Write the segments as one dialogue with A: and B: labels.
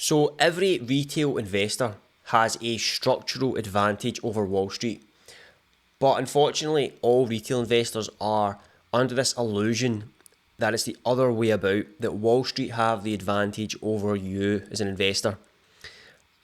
A: So every retail investor has a structural advantage over Wall Street. But unfortunately, all retail investors are under this illusion that it's the other way about, that Wall Street have the advantage over you as an investor.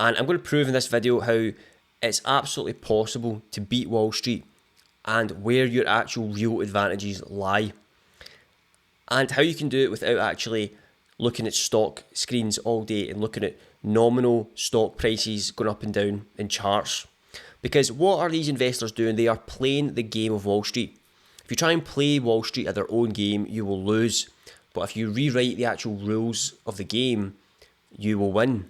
A: And I'm going to prove in this video how it's absolutely possible to beat Wall Street and where your actual real advantages lie. And how you can do it without actually looking at stock screens all day and looking at nominal stock prices going up and down in charts. Because what are these investors doing? They are playing the game of Wall Street. If you try and play Wall Street at their own game, you will lose. But if you rewrite the actual rules of the game, you will win.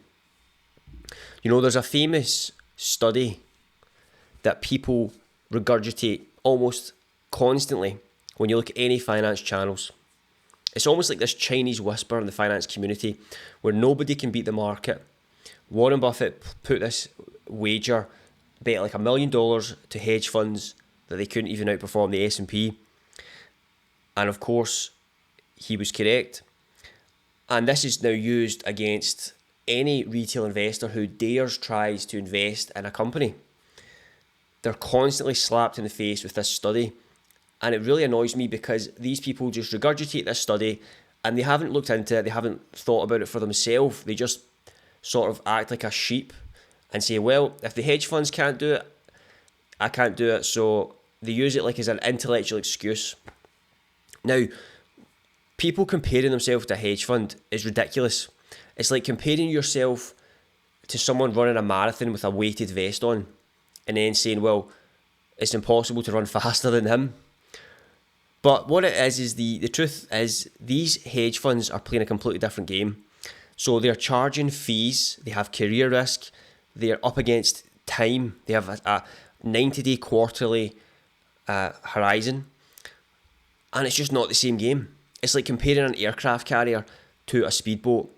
A: You know, there's a famous study that people regurgitate almost constantly when you look at any finance channels. It's almost like this Chinese whisper in the finance community where nobody can beat the market. Warren Buffett put this wager, bet like $1 million to hedge funds that they couldn't even outperform the S&P. And of course, he was correct. And this is now used against any retail investor who tries to invest in a company. They're constantly slapped in the face with this study. And it really annoys me because these people just regurgitate this study and they haven't looked into it, they haven't thought about it for themselves. They just sort of act like a sheep and say, well, if the hedge funds can't do it, I can't do it. So they use it like as an intellectual excuse. Now, people comparing themselves to a hedge fund is ridiculous. It's like comparing yourself to someone running a marathon with a weighted vest on and then saying, well, it's impossible to run faster than him. But what it is the truth is these hedge funds are playing a completely different game. So they're charging fees, they have career risk, they're up against time, they have a 90-day quarterly horizon, and it's just not the same game. It's like comparing an aircraft carrier to a speedboat.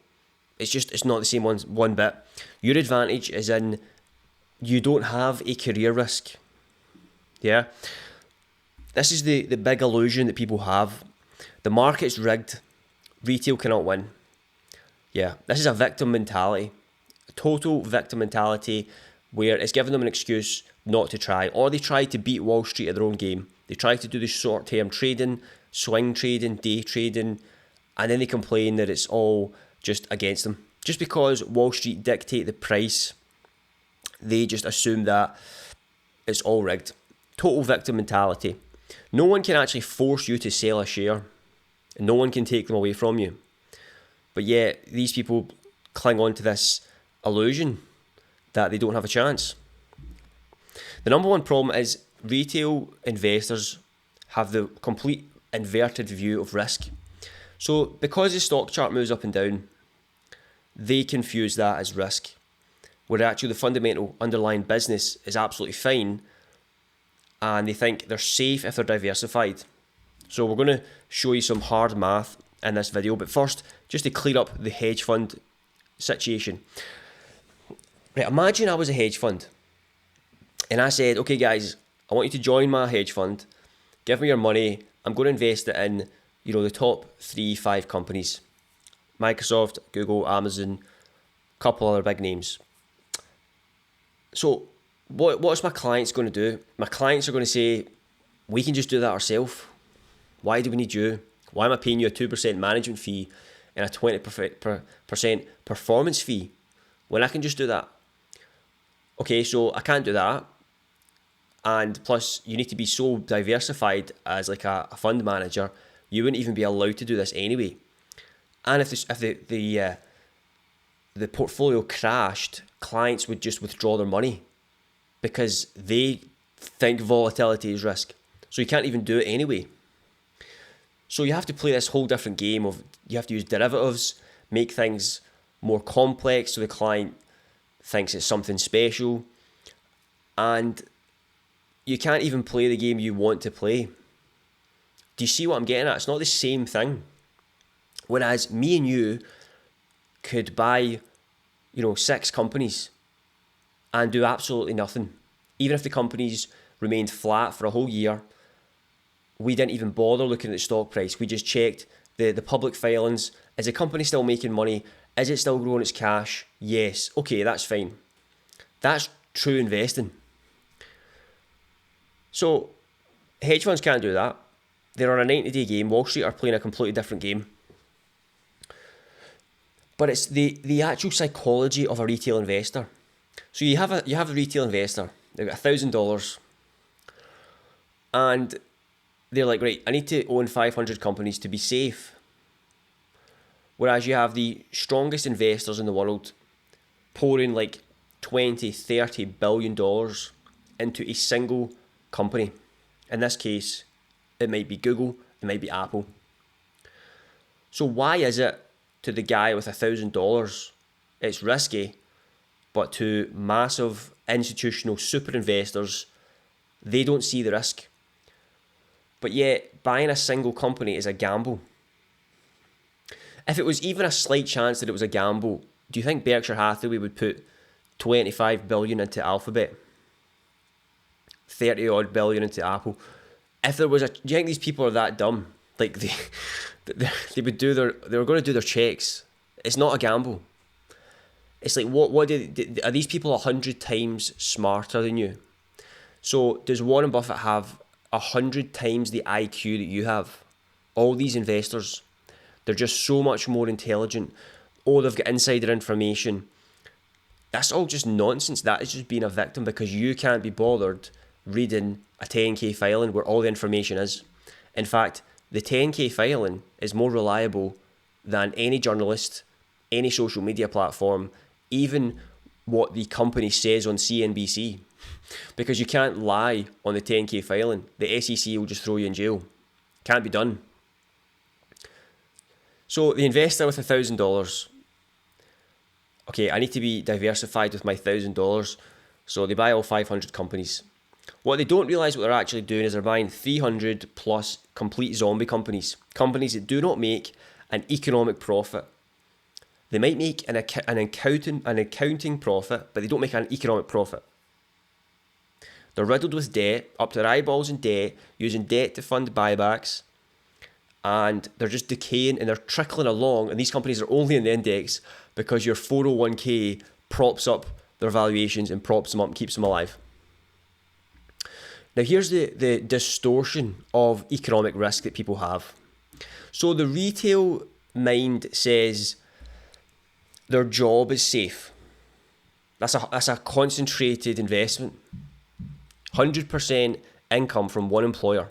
A: It's not the same one bit. Your advantage is in you don't have a career risk. Yeah? This is the big illusion that people have. The market's rigged. Retail cannot win. Yeah, this is a victim mentality. A total victim mentality where it's giving them an excuse not to try. Or they try to beat Wall Street at their own game. They try to do the short-term trading, swing trading, day trading, and then they complain that it's all just against them. Just because Wall Street dictate the price, they just assume that it's all rigged. Total victim mentality. No one can actually force you to sell a share, and no one can take them away from you. But yet, these people cling on to this illusion that they don't have a chance. The number one problem is retail investors have the complete inverted view of risk. So because the stock chart moves up and down, they confuse that as risk, where actually the fundamental underlying business is absolutely fine, and they think they're safe if they're diversified. So we're going to show you some hard math in this video, but first, just to clear up the hedge fund situation. Right, imagine I was a hedge fund, and I said, okay guys, I want you to join my hedge fund, give me your money, I'm going to invest it in, the top 3-5 companies. Microsoft, Google, Amazon, a couple other big names. So what's my clients going to do? My clients are going to say, we can just do that ourselves. Why do we need you? Why am I paying you a 2% management fee and a 20% performance fee when I can just do that? Okay, so I can't do that. And plus, you need to be so diversified as like a fund manager, you wouldn't even be allowed to do this anyway. And if the portfolio crashed, clients would just withdraw their money because they think volatility is risk. So you can't even do it anyway. So you have to play this whole different game of you have to use derivatives, make things more complex so the client thinks it's something special. And you can't even play the game you want to play. Do you see what I'm getting at? It's not the same thing. Whereas me and you could buy, 6 companies and do absolutely nothing. Even if the companies remained flat for a whole year, we didn't even bother looking at the stock price. We just checked the public filings. Is the company still making money? Is it still growing its cash? Yes. Okay, that's fine. That's true investing. So, hedge funds can't do that. They're on a 90-day game. Wall Street are playing a completely different game. But it's the actual psychology of a retail investor. So you have a retail investor. They've got $1,000, and they're like, right, I need to own 500 companies to be safe. Whereas you have the strongest investors in the world pouring like 20, 30 billion dollars into a single company. In this case, it might be Google, it might be Apple. So why is it to the guy with $1,000 it's risky, but to massive institutional super investors, they don't see the risk? But yet, buying a single company is a gamble. If it was even a slight chance that it was a gamble, do you think Berkshire Hathaway would put 25 billion into Alphabet? 30 odd billion into Apple? If there was do you think these people are that dumb? Like they would they were going to do their checks. It's not a gamble. It's like, are these people 100 times smarter than you? So does Warren Buffett have 100 times the IQ that you have? All these investors, they're just so much more intelligent. Oh, they've got insider information. That's all just nonsense. That is just being a victim because you can't be bothered reading a 10K filing where all the information is. In fact, the 10K filing is more reliable than any journalist, any social media platform, even what the company says on CNBC. Because you can't lie on the 10K filing. The SEC will just throw you in jail. Can't be done. So the investor with $1,000, okay, I need to be diversified with my $1,000. So they buy all 500 companies. What they don't realise what they're actually doing is they're buying 300 plus complete zombie companies. Companies that do not make an economic profit. They might make an accounting profit, but they don't make an economic profit. They're riddled with debt, up to their eyeballs in debt, using debt to fund buybacks, and they're just decaying and they're trickling along, and these companies are only in the index because your 401k props up their valuations and props them up and keeps them alive. Now here's the distortion of economic risk that people have. So the retail mind says their job is safe. That's a concentrated investment. 100% income from one employer.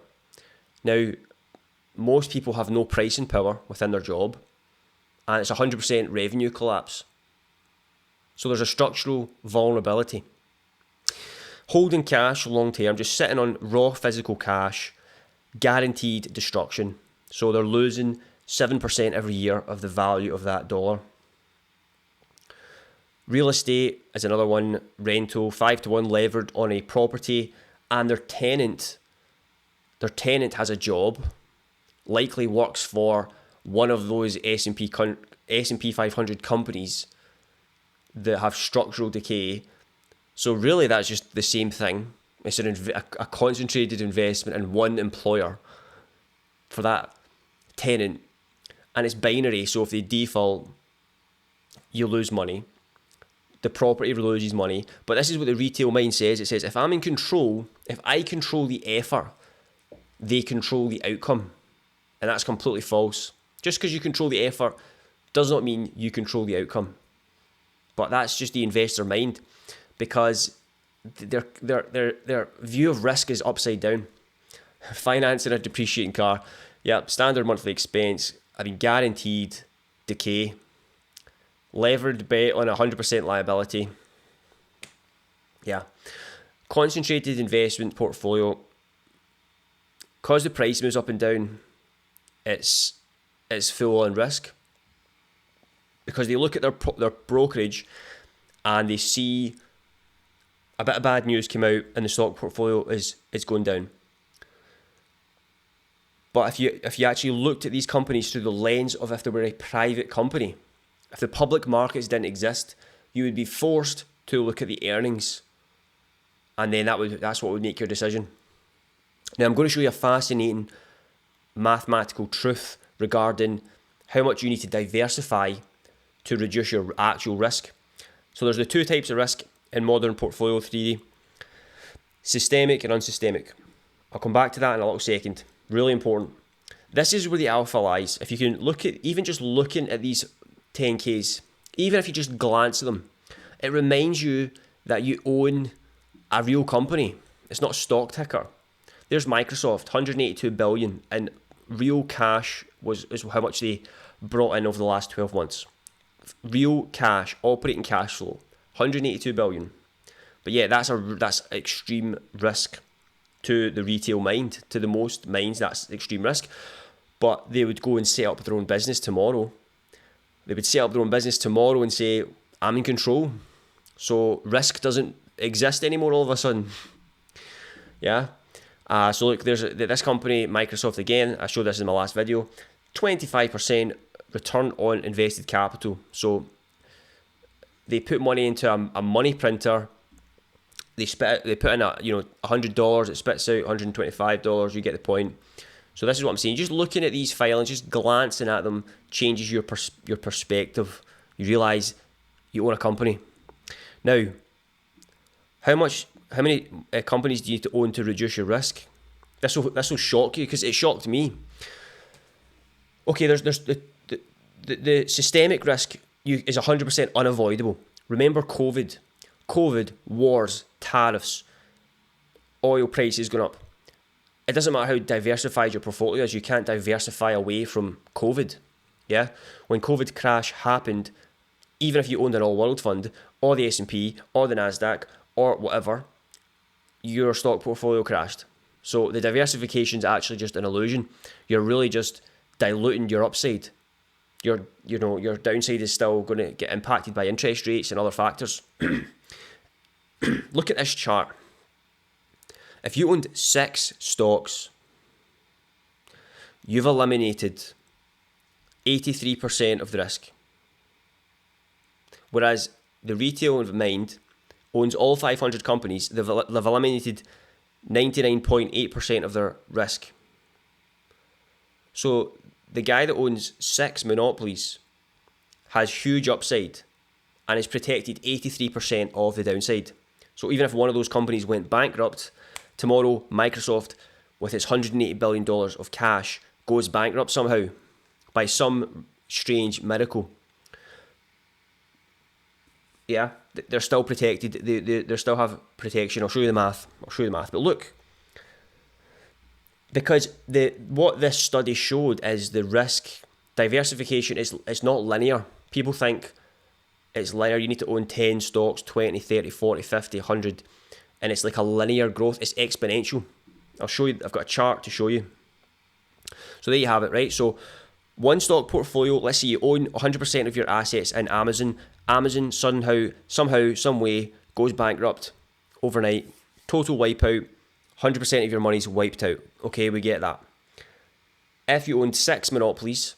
A: Now, most people have no pricing power within their job, and it's 100% revenue collapse. So there's a structural vulnerability. Holding cash long term, just sitting on raw physical cash, guaranteed destruction. So they're losing 7% every year of the value of that dollar. Real estate is another one. Rental, 5-to-1 levered on a property, and their tenant has a job, likely works for one of those S&P 500 companies that have structural decay. So really that's just the same thing. It's a concentrated investment in one employer for that tenant, and it's binary. So if they default, you lose money. The property loses money. But this is what the retail mind says. It says, if I'm in control, if I control the effort, they control the outcome. And that's completely false. Just because you control the effort does not mean you control the outcome. But that's just the investor mind, because their view of risk is upside down. Financing a depreciating car, standard monthly expense, guaranteed decay. Levered bet on 100% liability. Concentrated investment portfolio. Because the price moves up and down, it's full on risk. Because they look at their brokerage and they see a bit of bad news come out and the stock portfolio is going down. But if you actually looked at these companies through the lens of if they were a private company, if the public markets didn't exist, you would be forced to look at the earnings, and then that's what would make your decision. Now I'm going to show you a fascinating mathematical truth regarding how much you need to diversify to reduce your actual risk. So there's the two types of risk in modern portfolio theory: systemic and unsystemic. I'll come back to that in a little second. Really important. This is where the alpha lies. If you can look at, even just looking at these 10Ks, even if you just glance at them, it reminds you that you own a real company. It's not a stock ticker. There's Microsoft, 182 billion in real cash is how much they brought in over the last 12 months. Real cash, operating cash flow, 182 billion. But yeah, that's extreme risk to the retail mind. To the most minds, that's extreme risk. But they would go and set up their own business tomorrow. They would set up their own business tomorrow and say, I'm in control. So risk doesn't exist anymore all of a sudden. Yeah. So look, there's this company, Microsoft, again, I showed this in my last video, 25% return on invested capital. So they put money into a money printer. They put in $100, it spits out $125, you get the point. So this is what I'm saying. Just looking at these filings, just glancing at them changes your perspective. You realise you own a company. Now, how many companies do you need to own to reduce your risk? This will shock you, because it shocked me. Okay, there's the systemic risk is 100% unavoidable. Remember COVID, wars, tariffs, oil prices going up. It doesn't matter how diversified your portfolio is, you can't diversify away from COVID. Yeah? When COVID crash happened, even if you owned an all-world fund, or the S&P, or the NASDAQ, or whatever, your stock portfolio crashed. So the diversification is actually just an illusion. You're really just diluting your upside. Your downside is still going to get impacted by interest rates and other factors. Look at this chart. If you owned 6 stocks, you've eliminated 83% of the risk. Whereas the retail mind owns all 500 companies, they've eliminated 99.8% of their risk. So the guy that owns 6 monopolies has huge upside and is protected 83% of the downside. So even if one of those companies went bankrupt, tomorrow Microsoft, with its $180 billion of cash, goes bankrupt somehow by some strange miracle. Yeah, they're still protected. They still have protection. I'll show you the math. But look, because what this study showed is the risk diversification is not linear. People think it's linear. You need to own 10 stocks, 20, 30, 40, 50, 100, and it's like a linear growth. It's exponential. I'll show you. I've got a chart to show you. So there you have it, right? So one stock portfolio, let's say you own 100% of your assets in Amazon. Amazon somehow, some way goes bankrupt overnight. Total wipeout. 100% of your money's wiped out. Okay, we get that. If you owned 6 monopolies,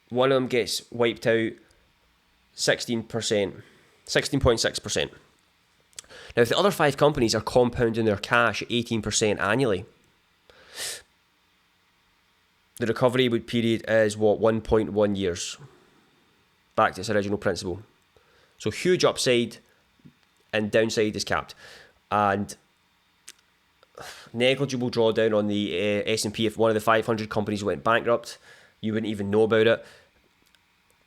A: one of them gets wiped out 16.6%. Now, if the other 5 companies are compounding their cash at 18% annually, the recovery period is 1.1 years. Back to its original principle. So huge upside and downside is capped. And negligible drawdown on the S&P. If one of the 500 companies went bankrupt, you wouldn't even know about it.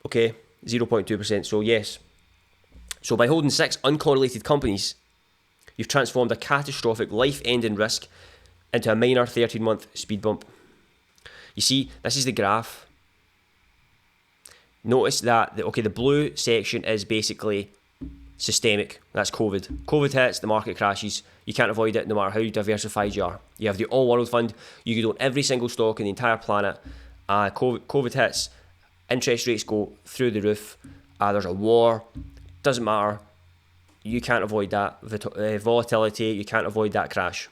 A: Okay, 0.2%. So yes. So by holding 6 uncorrelated companies, you've transformed a catastrophic life-ending risk into a minor 13-month speed bump. You see, this is the graph. Notice that the blue section is basically systemic. That's COVID. COVID hits, the market crashes. You can't avoid it no matter how diversified you are. You have the all-world fund. You could own every single stock in the entire planet. COVID hits. Interest rates go through the roof. There's a war. Doesn't matter. You can't avoid that volatility. You can't avoid that crash.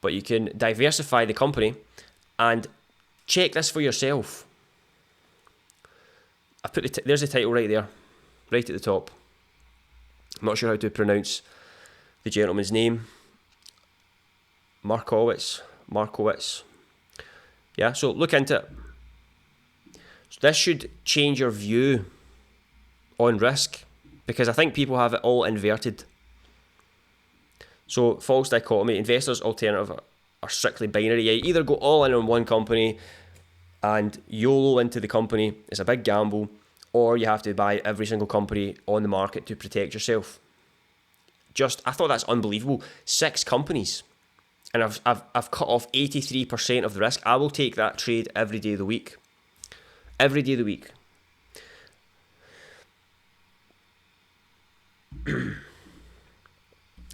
A: But you can diversify the company and check this for yourself. I put there's the title right there, right at the top. I'm not sure how to pronounce the gentleman's name. Markowitz. Yeah, so look into it. So this should change your view on risk, because I think people have it all inverted. So false dichotomy, investors' alternative are strictly binary. You either go all in on one company and YOLO into the company, it's a big gamble, or you have to buy every single company on the market to protect yourself. I thought that's unbelievable. 6 companies, and I've cut off 83% of the risk. I will take that trade every day of the week. Every day of the week.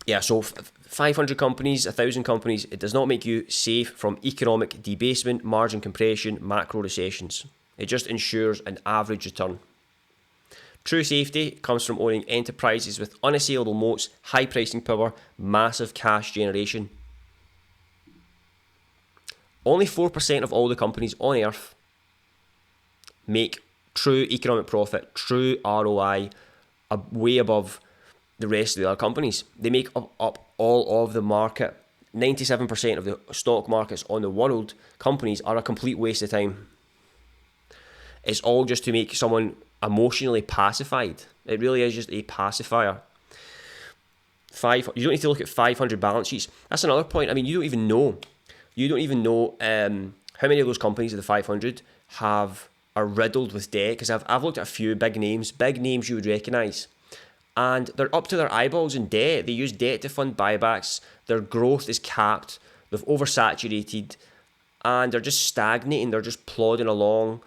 A: Yeah, so 500 companies, 1,000 companies, it does not make you safe from economic debasement, margin compression, macro recessions. It just ensures an average return. True safety comes from owning enterprises with unassailable moats, high pricing power, massive cash generation. Only 4% of all the companies on earth make true economic profit, true ROI, way above the rest of the other companies. They make up all of the market. 97% of the stock markets on the world, companies, are a complete waste of time. It's all just to make someone emotionally pacified. It really is just a pacifier. You don't need to look at 500 balance sheets. That's another point. I mean, you don't even know how many of those companies of the 500 are riddled with debt. Because I've looked at a few big names you would recognise, and they're up to their eyeballs in debt. They use debt to fund buybacks. Their growth is capped. They've oversaturated, and they're just stagnating. They're just plodding along,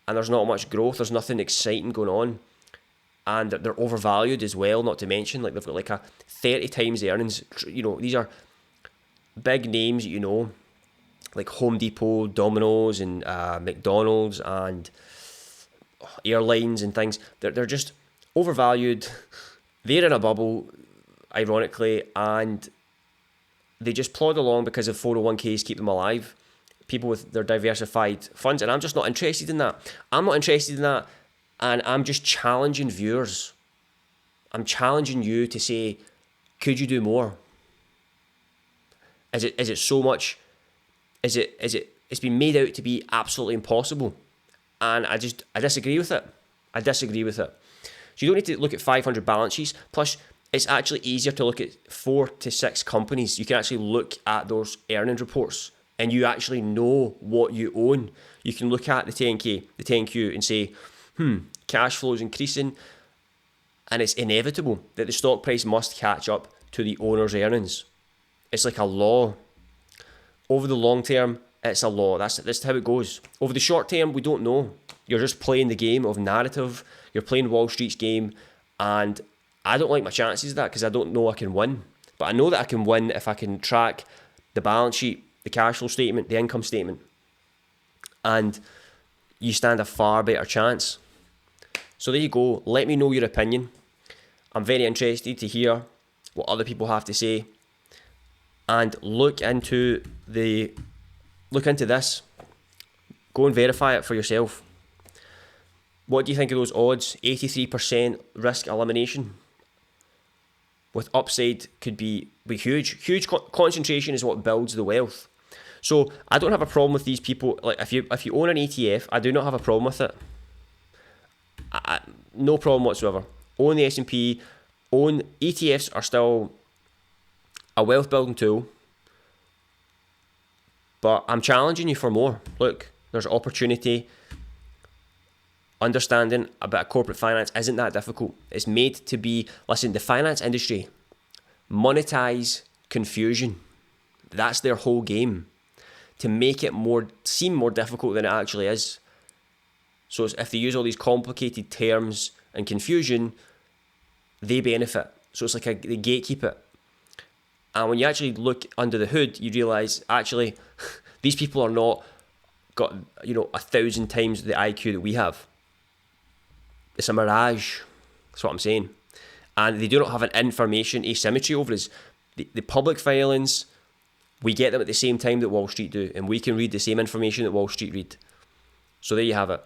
A: and there's not much growth. There's nothing exciting going on, and they're overvalued as well. Not to mention, like, they've got like a 30 times the earnings. You know, these are big names that you know, like Home Depot, Domino's, and McDonald's, and airlines and things. They're just overvalued. They're in a bubble, ironically, and they just plod along because of 401ks keep them alive. People with their diversified funds, and I'm just not interested in that. I'm not interested in that, and I'm just challenging viewers. I'm challenging you to say, could you do more? Is it so much? It's been made out to be absolutely impossible, and I disagree with it. So you don't need to look at 500 balance sheets. Plus, it's actually easier to look at 4 to 6 companies. You can actually look at those earnings reports, and you actually know what you own. You can look at the 10Q, and say, cash flow is increasing, and it's inevitable that the stock price must catch up to the owner's earnings. It's like a law. Over the long term, it's a law. That's how it goes. Over the short term, we don't know. You're just playing the game of narrative. You're playing Wall Street's game, and I don't like my chances of that because I don't know I can win. But I know that I can win if I can track the balance sheet, the cash flow statement, the income statement, and you stand a far better chance. So there you go. Let me know your opinion. I'm very interested to hear what other people have to say, and look into this. Go and verify it for yourself. What do you think of those odds? 83% risk elimination with upside could be huge. Huge concentration is what builds the wealth. So I don't have a problem with these people. Like, if you own an ETF, I do not have a problem with it. No problem whatsoever. Own the S&P. Own ETFs are still a wealth building tool. But I'm challenging you for more. Look, there's opportunity. Understanding about corporate finance isn't that difficult. It's made to be, listen, the finance industry monetize confusion. That's their whole game, to make it seem more difficult than it actually is. So if they use all these complicated terms and confusion, they benefit. So it's like they gatekeep it. And when you actually look under the hood, you realize actually these people are not got 1,000 times the IQ that we have. It's a mirage. That's what I'm saying. And they do not have an information asymmetry over us. The public filings, we get them at the same time that Wall Street do, and we can read the same information that Wall Street read. So there you have it.